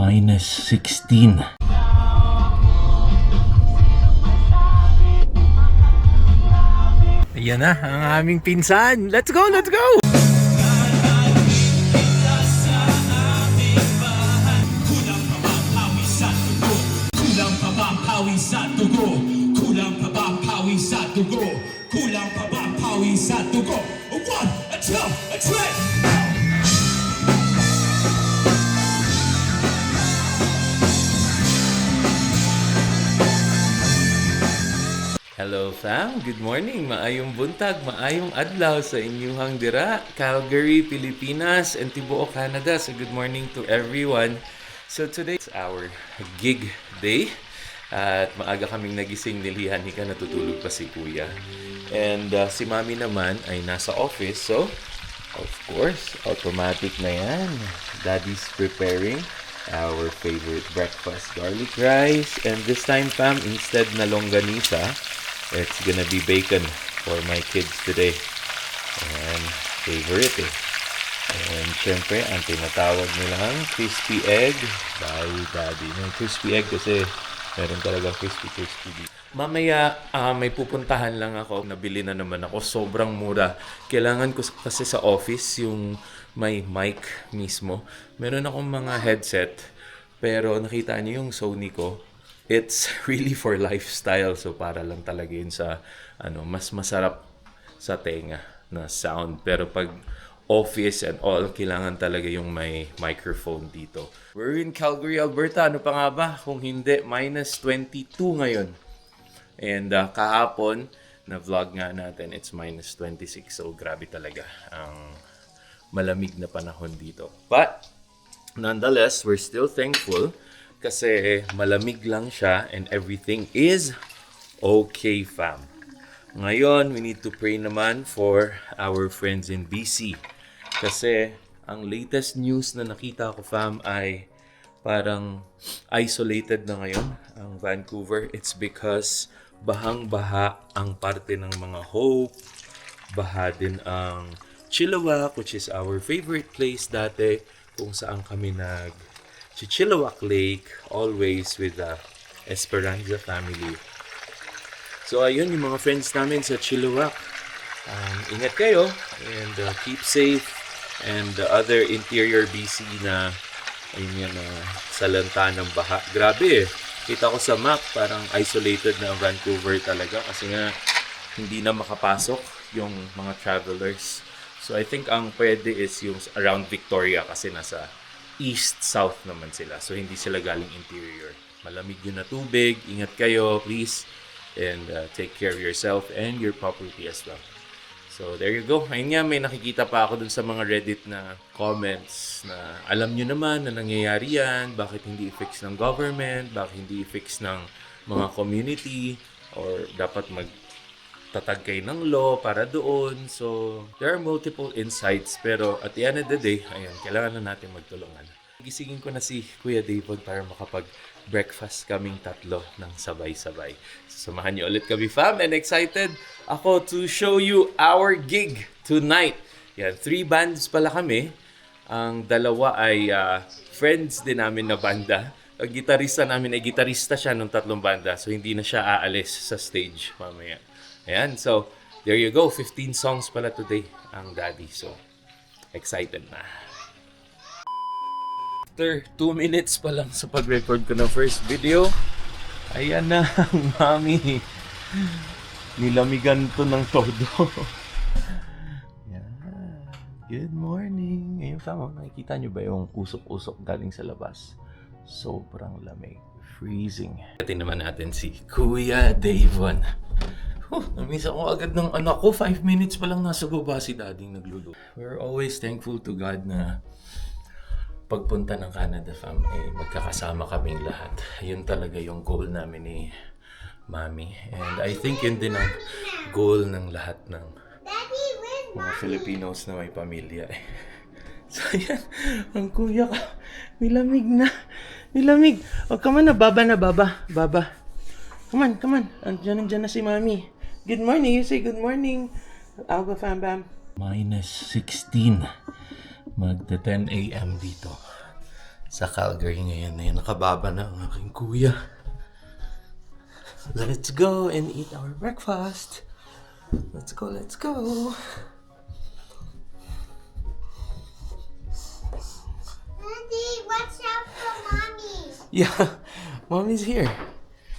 -16. Ayan na ang aming pinsan. Let's go, let's go! Kulang pa bang pawis sa dugo? Kulang pa bang pawis sa dugo? Kulang pa bang pawis sa dugo? Kulang pa bang pawis sa dugo? A 1, a 2, a 3. Hello fam, good morning, maayong buntag, maayong adlaw sa inyong dira, Calgary, Pilipinas, and Tibuo, Canada. So good morning to everyone. So today is our gig day. At maaga kaming nagising, nilihan hika natutulog pa si Kuya. And si Mami naman ay nasa office, so of course, automatic na yan. Daddy's preparing our favorite breakfast, garlic rice. And this time fam, instead na longganisa, it's gonna be bacon for my kids today. And favorite eh. And syempre, ang tinatawag nilang crispy egg by Daddy. May crispy egg kasi meron talagang crispy dito. Mamaya, may pupuntahan lang ako. Nabili na naman ako. Sobrang mura. Kailangan ko kasi sa office yung may mic mismo. Meron akong mga headset. Pero nakita niyo yung Sony ko. It's really for lifestyle. So para lang talaga yun sa mas masarap sa tenga na sound. Pero pag office and all, kailangan talaga yung may microphone dito. We're in Calgary, Alberta. Ano pa nga ba? Kung hindi, -22 ngayon. And kahapon, na-vlog nga natin, it's -26. So grabe talaga ang malamig na panahon dito. But nonetheless, we're still thankful kasi malamig lang siya and everything is okay, fam. Ngayon, we need to pray naman for our friends in BC. Kasi ang latest news na nakita ko, fam, ay parang isolated na ngayon ang Vancouver. It's because bahang-baha ang parte ng mga Hope. Baha din ang Chilliwack, which is our favorite place dati kung saan kami Chilliwack Lake, always with the Esperanza family. So ayun, yung mga friends namin sa Chilliwack, ingat kayo and keep safe. And the other interior BC na ayun yan, salanta ng baha. Grabe eh. Kita ko sa map, parang isolated na ang Vancouver talaga kasi nga hindi na makapasok yung mga travelers. So I think ang pwede is yung around Victoria kasi nasa east-south naman sila. So hindi sila galing interior. Malamig yun na tubig. Ingat kayo, please. And take care of yourself and your property as well. So there you go. Ayun nga, may nakikita pa ako dun sa mga Reddit na comments na alam nyo naman na nangyayari yan, bakit hindi i-fix ng government, bakit hindi i-fix ng mga community, or dapat magtatag kayo ng law para doon. So there are multiple insights, pero at the end of the day, ayun, kailangan na natin magtulungan. Gisingin ko na si Kuya Davon para makapag-breakfast kaming tatlo ng sabay-sabay. Samahan niyo ulit kami, fam, and excited ako to show you our gig tonight. Yan, 3 bands pala kami. Ang dalawa ay friends din namin na banda. Ang gitarista namin ay gitarista siya ng 3 banda, so hindi na siya aalis sa stage mamaya. Ayan, so there you go. 15 songs pala today ang Daddy, so excited na. After 2 minutes pa lang sa pag-record ko ng first video, ayan na ang Mami. Nilamigan to ng todo. Yan. Good morning. Ayun, fam, nakikita nyo ba yung usok-usok galing sa labas? Sobrang lamig. Freezing. Atin naman natin si Kuya Davon. Namiss ako agad ng anak ko. 5 minutes pa lang nasa baba si Daddy nagluluto. We're always thankful to God na pagpunta ng Canada, fam, magkakasama kaming lahat. Yun talaga yung goal namin ni Mami. And I think yun din ang goal ng lahat ng mga Filipinos na may pamilya. So yan, ang kuya ka, nilamig na. Nilamig. O, come on na, baba na, baba. Come on. Andiyan na si Mami. Good morning, you say good morning. Alba fam bam. -16. Magda 10 a.m. dito. sa Calgary ngayon. Ayan, nakababa na ang aking kuya. Let's go and eat our breakfast. Let's go, let's go. Daddy, watch out for mommy. Yeah, mommy's here.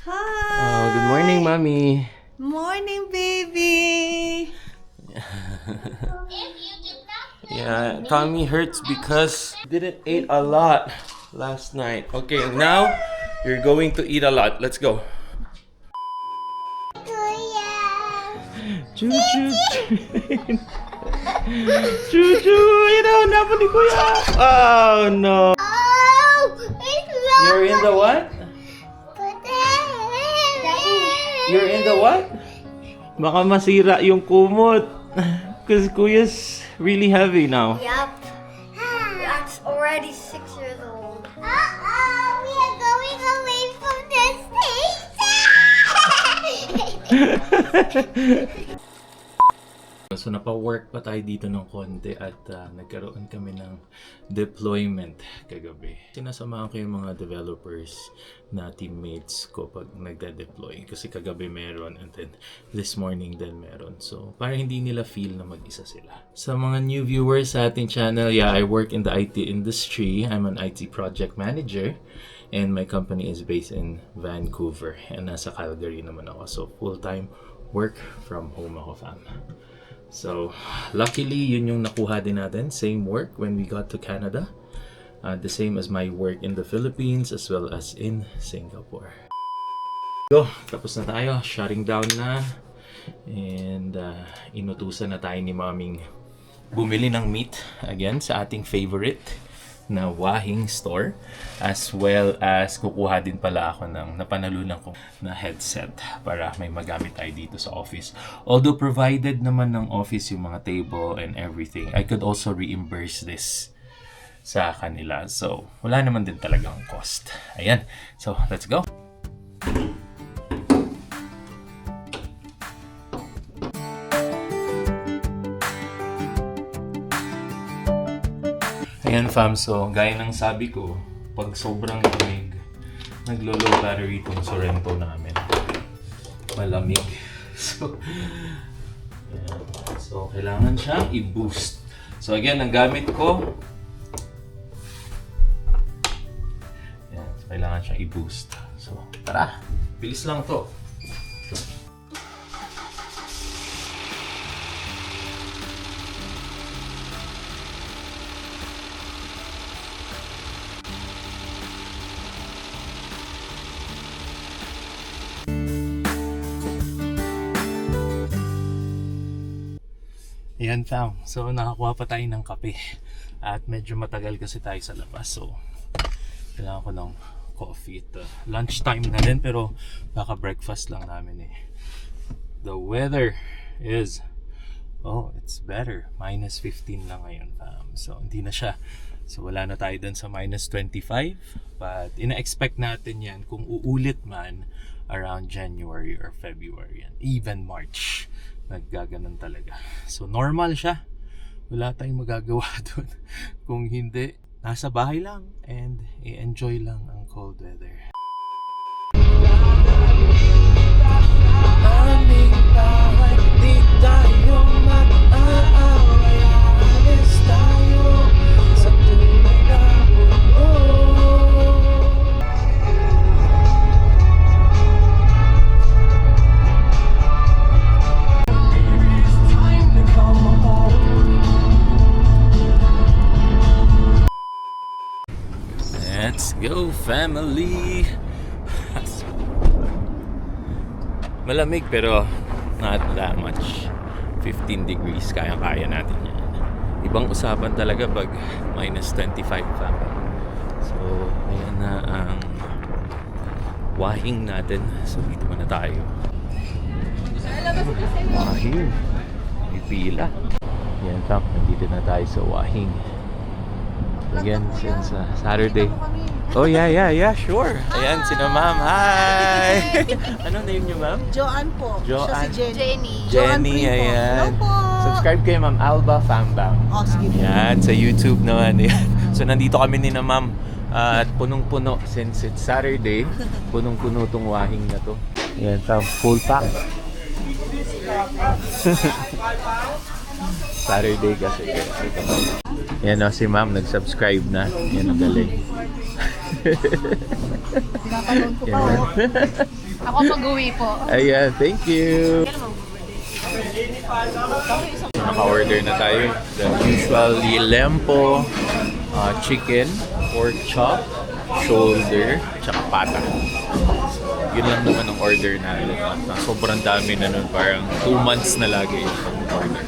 Hi. Oh, good morning, mommy. Morning, baby. If you did not Yeah, tummy hurts because didn't eat a lot last night. Okay, now you're going to eat a lot. Let's go. Kuya. Choo choo. Choo choo. You know, napoli kuya. Oh no. Oh, it's long. You're in the what? You're in the what? Baka masira yung kumot. Because kuya's really heavy now. Yep. That's already 6 years old. Uh-oh, we are going away from the station. So napa-work pa tayo dito ng konti at nagkaroon kami ng deployment kagabi. Sinasamahan ko yung mga developers na teammates ko pag nagde-deploy. Kasi kagabi meron and then this morning din meron. So para hindi nila feel na mag-isa sila. Sa mga new viewers sa ating channel, yeah, I work in the IT industry. I'm an IT project manager. And my company is based in Vancouver. And nasa Calgary naman ako. So full-time work from home ako, fam. So, luckily, yun yung nakuha din natin. Same work when we got to Canada. The same as my work in the Philippines as well as in Singapore. Go! Tapos na tayo. Shutting down na. And inutusan na tayo ni maming bumili ng meat again sa ating favorite na Wahing store, as well as kukuha din pala ako ng napanalunan ko na headset para may magamit tayo dito sa office. Although provided naman ng office yung mga table and everything, I could also reimburse this sa kanila. So, wala naman din talagang cost. Ayan. So, let's go. Ayan fam, so gaya ng sabi ko, pag sobrang lamig, naglo-low battery itong Sorento namin. Malamig. So, ayan. So kailangan siyang i-boost. So again, ang gamit ko, ayan, so kailangan siyang i-boost. So tara, bilis lang to. Ayan fam, so nakakuha pa tayo ng kape at medyo matagal kasi tayo sa labas, so kailangan ko ng coffee at lunch time na din, pero baka breakfast lang namin eh. The weather is, oh, it's better, minus 15 lang ngayon fam, so hindi na siya, so wala na tayo dun sa minus 25, but ina-expect natin yan kung uulit man around January or February, and even March. Naggaganon talaga. So normal siya. Wala tayong magagawa doon. Kung hindi, nasa bahay lang and i-enjoy lang ang cold weather. Aming bahay, di tayo mag-aaway. Alis tayo sa tunay na mundo. Let's go, family! Malamig pero not that much. 15 degrees, kaya-kaya natin yan. Ibang usapan talaga pag minus 25 fam. So, ayan na ang Wahing natin. So, dito muna tayo. Wahing. May pila. Yan fam, nandito na tayo sa Wahing. Again, since Saturday. Oh, yeah, sure. Ayan, sino ma'am. Hi! Ano name niyo, ma'am? Joanne po. Joanne. Siya si Jenny. Jenny, Joanne Pripo. ayan. Hello po. Subscribe kayo, ma'am. Alba Fambam. Oh, sige po. Yan, sa YouTube naman. Yan. So, nandito kami ni na ma'am At punong-puno since it's Saturday. Punong-puno tong wahing na to. Yan, full pack. Saturday kasi. Yan o, si ma'am nag-subscribe na. Yan ang galing. Pinapanood ko pa. Ako pag-uwi po. Ayan, thank you. Naka-order na tayo. The usual lempo, chicken, pork chop, shoulder, tsaka pata. Yun lang naman ang order natin. Sobrang dami na nun. Parang 2 months na lagi yung order.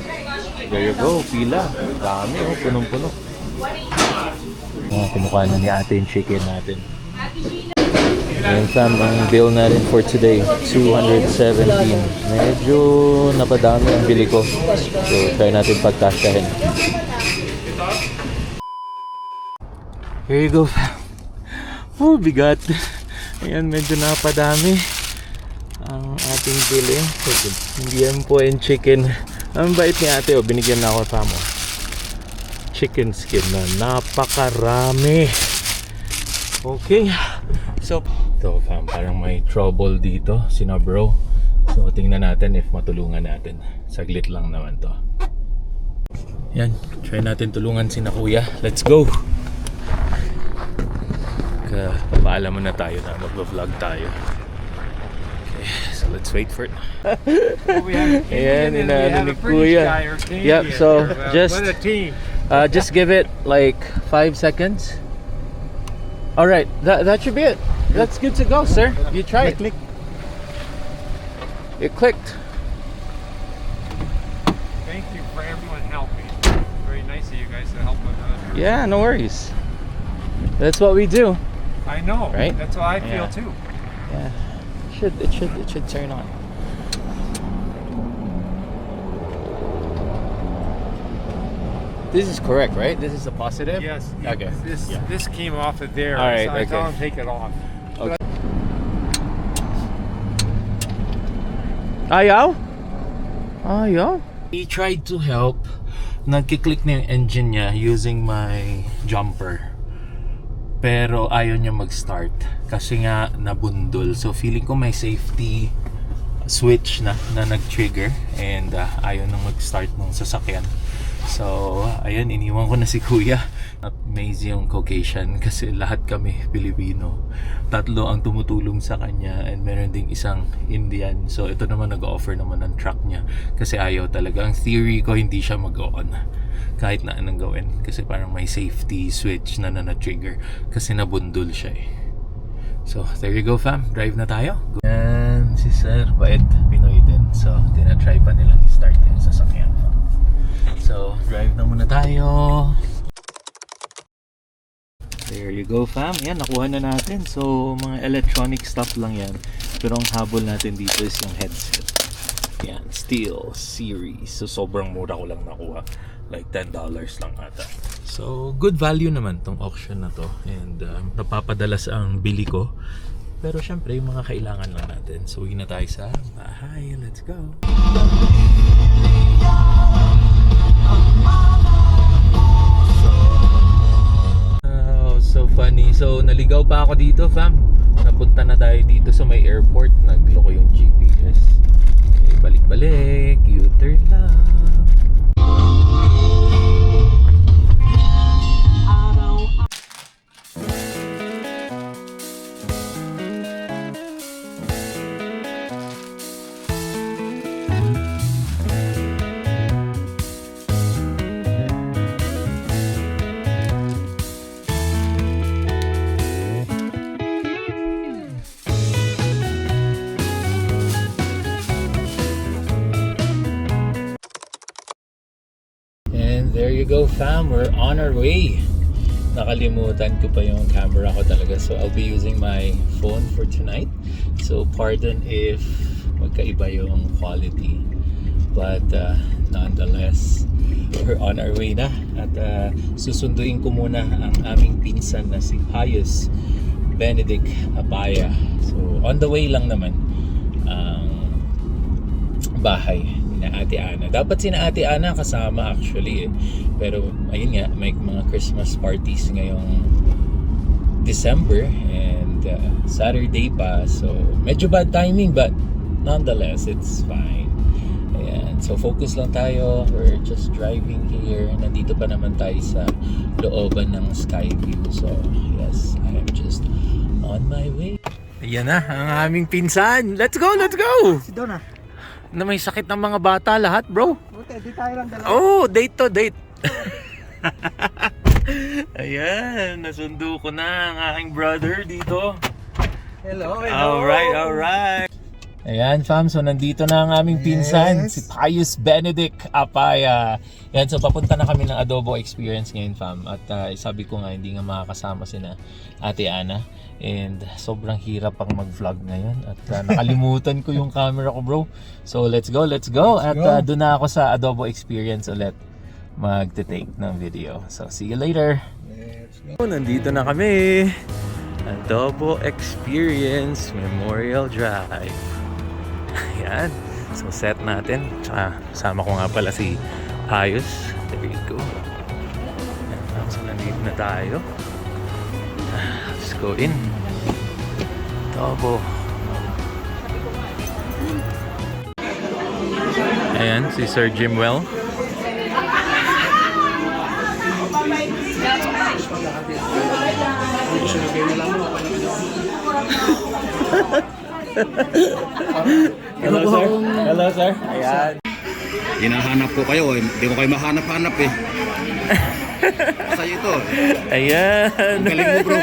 There you go, pila. Dami, oh, punong-puno. Kinukuha na ni ate yung chicken natin. Ayan fam, ang bill natin for today, 217. Medyo napadami ang bili ko. So, try natin pagkasyahin. Here you go fam. Oh, bigat. Ayan, medyo napadami ang ating bili. Hindi yan po yung chicken. Ang bait ni ate, oh, binigyan na ako fam. Chicken skin na napakarami. Okay. So, ito fam, parang may trouble dito, sina bro. So, tingnan natin if matulungan natin. Saglit lang naman to. Yan, try natin tulungan sina kuya. Let's go! Papaalam muna tayo na mag-vlog tayo. Okay, so let's wait for it. Ayan, inaano ni kuya. Yep, so just give it like 5 seconds. Alright, that should be it. That's good to go, sir. You try it. It clicked. Thank you for everyone helping. Very nice of you guys to help with that. Yeah, no worries. That's what we do. I know. Right? That's how I Yeah. feel too. Yeah. It should turn on. This is correct, right? This is a positive? Yes. Okay. This came off of there. All right, so I okay. told him take it off. Ayaw? Ayaw? He tried to help. Nagkiklik na yung engine niya using my jumper. Pero ayaw niya mag-start. Kasi nga nabundol. So feeling ko may safety switch na nag-trigger. And ayaw nang mag-start ng sasakyan. So ayun, iniwan ko na si kuya. Amazing yung Caucasian kasi lahat kami Pilipino. 3 ang tumutulong sa kanya and meron ding isang Indian. So ito naman nag-offer naman ng truck niya kasi ayaw talaga. Ang theory ko hindi siya mag-on kahit na anong gawin kasi parang may safety switch na na-trigger kasi nabundol siya eh. So there you go fam, drive na tayo. Yan si sir, bait, Pinoy din. So tinatry pa nilang i-start yung sasakyan. So drive na muna tayo. There you go fam. Yan, nakuha na natin. So, mga electronic stuff lang yan. Pero ang habol natin dito is yung headset. Yan, Steel Series. So, sobrang mura ko lang nakuha. Like $10 lang ata. So, good value naman tong auction na to. And napapadalas ang bili ko. Pero syempre, yung mga kailangan lang natin. So, uwi na tayo sa bahay. Let's go! So funny. So naligaw pa ako dito fam. Napunta na tayo dito sa may airport. Nagloko yung GPS. Okay, balik-balik. U-turn lang. There you go fam, we're on our way. Nakalimutan ko pa yung camera ko talaga. So I'll be using my phone for tonight. So pardon if magkaiba yung quality. But nonetheless, we're on our way na. At susunduin ko muna ang aming pinsan na si Pius Benedict Apaya. So on the way lang naman ang bahay na Ate Ana. Dapat sina Ate Ana kasama actually eh. Pero ayun nga, may mga Christmas parties ngayong December and Saturday pa. So, medyo bad timing but nonetheless, it's fine. Ayan. So, focus lang tayo. We're just driving here. Nandito pa naman tayo sa looban ng Skyview. So, yes, I am just on my way. Ayan na, ang aming pinsan. Let's go, let's go! Si Donna. Na may sakit ng mga bata lahat, bro. Buti, di tayo lang dalawa. Oh, date to date. Ayan, nasundo ko na ang aking brother dito. Hello, hello. Alright. Ayan, fam. So, nandito na ang aming pinsan, Yes. si Pius Benedict Apaya. Yan, so papunta na kami ng Adobo Experience ngayon, fam. At sabi ko nga, hindi nga makakasama sina Ate Ana. And sobrang hirap pang mag-vlog ngayon. At nakalimutan ko yung camera ko, bro. So, let's go. At doon na ako sa Adobo Experience ulit magte-take ng video. So, see you later. Let's go. Nandito na kami. Adobo Experience Memorial Drive. Ayan. So, set natin. Tsaka, kasama ko nga pala si Pius. There you go. Ayan. So, nandito na tayo. Let's go in. Adobo. Ayan, si Sir Jimwell. Hello, sir. Hello, sir. Ayan. Hinahanap ko kayo, hindi ko kayo mahanap-hanap eh. Sa'yo ito. Ayan. Galing mo, bro.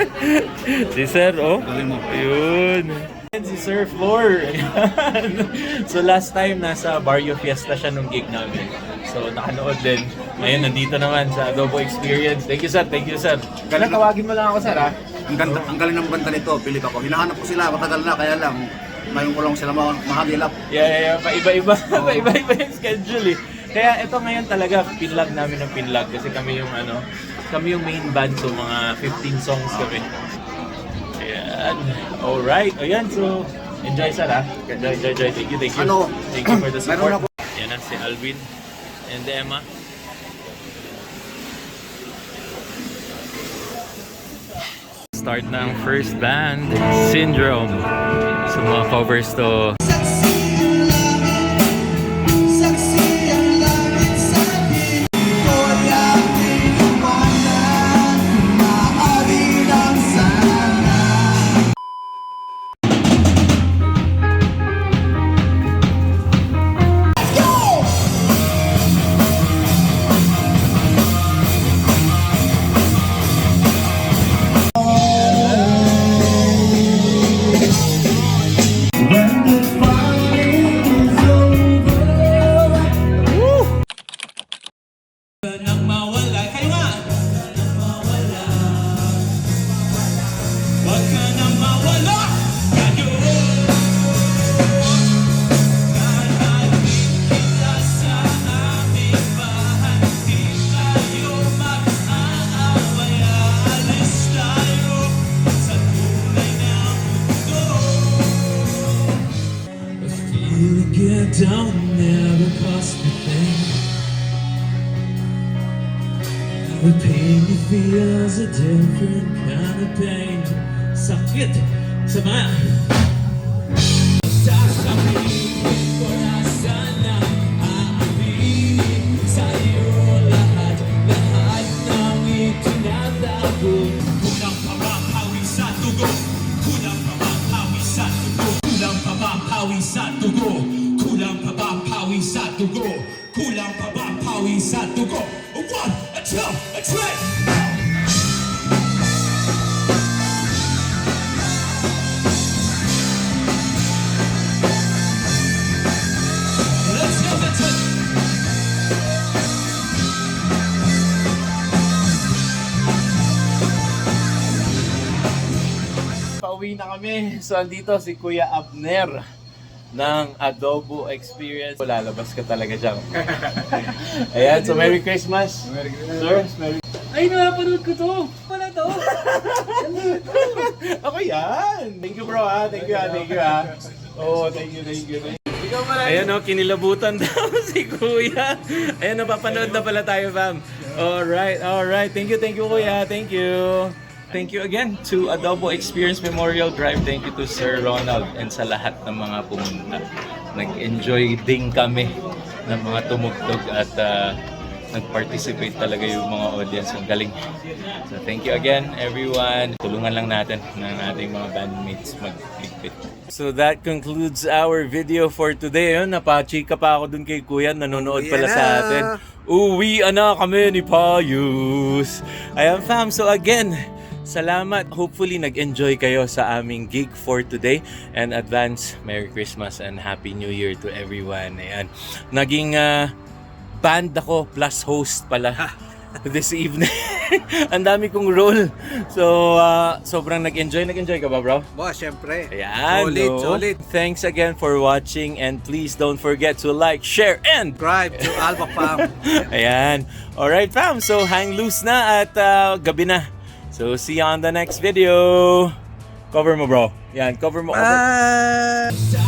Si Sir, oh. Galing mo. Ayun. Si Sir Floor. Ayan. So last time nasa Barrio Fiesta siya nung gig namin. So nakanood din. Ngayon nandito naman sa Adobo Experience. Thank you, sir. Thank you, sir. Kala tawagin mo lang ako, sir, ha? Ang galing ng banda nito, Philip ako. Hinahanap ko sila, matagal na, kaya lang, ngayon ko lang sila mahagilap. Yeah. Paiba-iba. Paiba-iba yung schedule, eh. Kaya ito ngayon talaga, pinlag namin ng pinlag. Kasi kami yung kami yung main band. So mga 15 songs kami. Ayan. Alright. Ayan, so enjoy, sir, ha? Enjoy. Thank you. Ano? Thank you for the support. Meron ako. Yan na si Alvin and Emma. Start na ang first band, Syndrome. So mga covers to. Nang mawala kayo nga. Wag ka nang mawala kayo. Kahit kita sa aming bahay, di tayo mag-aaway. Alis tayo sa kulay ng mundo. If you get down, never cost me pain. The pain you feel is a different kind of pain. Sakit, sama. Sasabihin ko na sana aaminin sa'yo lahat ng itinatago. Kulang pa ba ang pawis sa dugo? Kulang pa ba ang pawis sa dugo? Kulang pa ba ang pawis sa dugo? Kulang pa ba ang pawis sa dugo? Kulang pa ba ang pawis sa dugo? 1, 2, 3. Let's go, let's go. Pauwi na kami. So andito si Kuya Abner ng Adobo Experience. Lalabas ka talaga dyan. Ayan, so Merry Christmas. Merry Christmas. Sir, Merry Ay, napanood ko to. Wala to. Ako yan! Thank you, bro, ha? Thank you, ha? Oh, thank you. Ayan, kinilabutan daw si Kuya. Ayan, napapanood na pala tayo, fam. Alright. Thank you, Kuya. Thank you. Thank you again to Adobo Experience Memorial Drive. Thank you to Sir Ronald and sa lahat ng mga pumunta. Nag-enjoy din kami ng mga tumugtog at nag-participate talaga yung mga audience. Ang galing. So thank you again everyone. Tulungan lang natin ng ating mga bandmates mag-ligpit. So that concludes our video for today. Ayun, napachika pa ako dun kay Kuya. Nanonood pala sa atin. Uwi na kami ni Payus. Ayan fam, so again, salamat. Hopefully nag-enjoy kayo sa aming gig for today. And advance Merry Christmas and Happy New Year to everyone. Ayan. Naging band ako plus host pala this evening. Ang dami kong role. So, sobrang nag-enjoy. Nag-enjoy ka ba, bro? Boss, syempre. Ayan, Solid, no? solid. Thanks again for watching and please don't forget to like, share, and Subscribe to Alba Fam. ayan. Alright, fam. So, hang loose na at gabi na. So, see you on the next video. Cover mo, bro. Yan, cover mo. Bye!